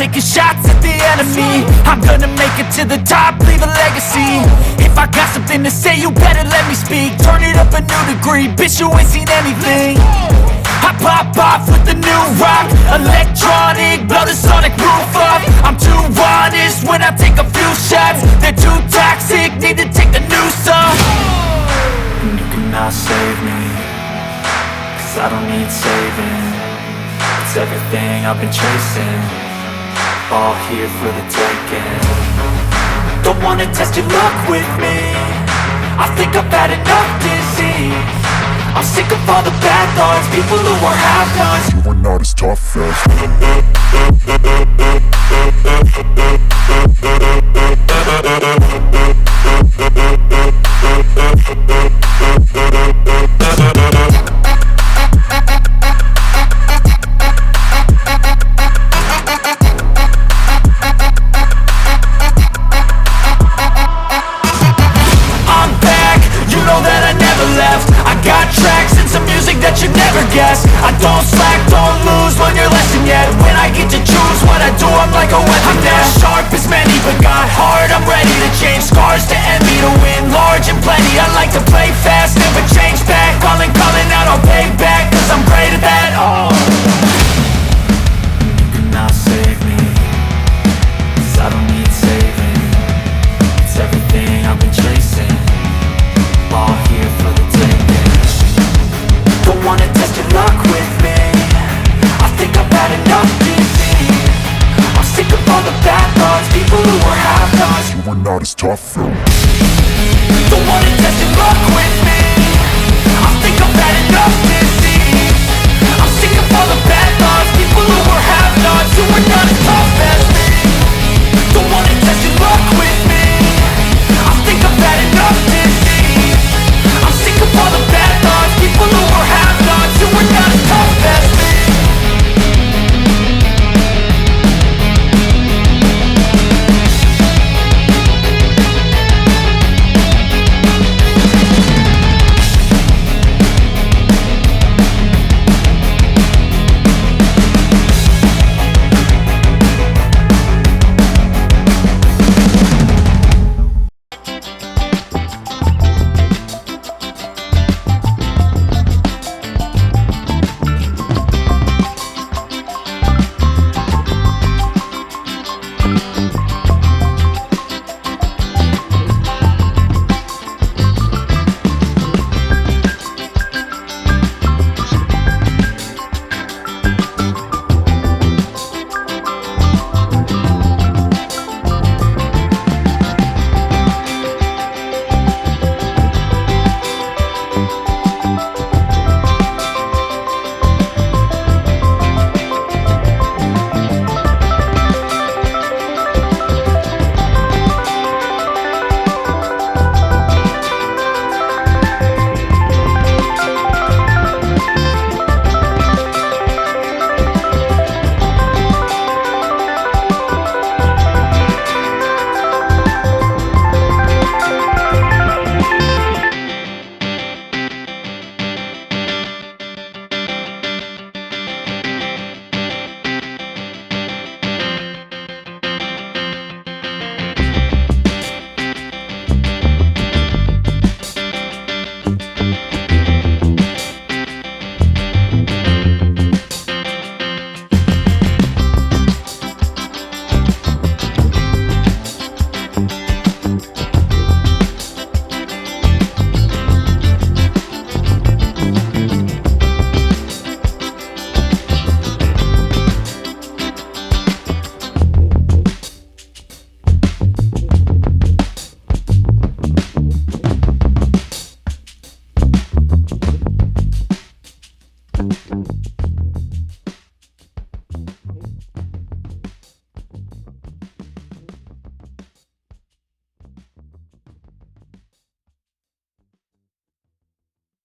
taking shots at the enemy. I'm gonna make it to the top, leave a legacy. If I got something to say, you better let me speak. Turn it up a new degree, bitch, you ain't seen anything. I pop off with the new rock, electronic, blow the sonic roof up. I'm too honest when I take a few shots. They're too toxic, need to take the noose off. And you cannot save me, cause I don't need saving. It's everything I've been chasing, all here for the taking. Don't wanna test your luck with me, I think I've had enough disease. I'm sick of all the bad thoughts, people who are half-nots. You are not as tough as I don't slack, don't lose, learn your lesson yet. When I get to choose what I do, I'm like a weapon. I'm not sharp as many, but got heart. I'm ready to change scars to envy, to win large and plenty. I like to play fast, never change back. Calling out, I'll pay back, cause I'm great at that. Oh, you cannot save me, cause I don't need saving. It's everything I've been chasing, all here for the taking. Don't wanna test your luck with me, I think I've had enough disease. I'm sick of all the bad thoughts, people who are half-nots. You were not as tough though. Don't wanna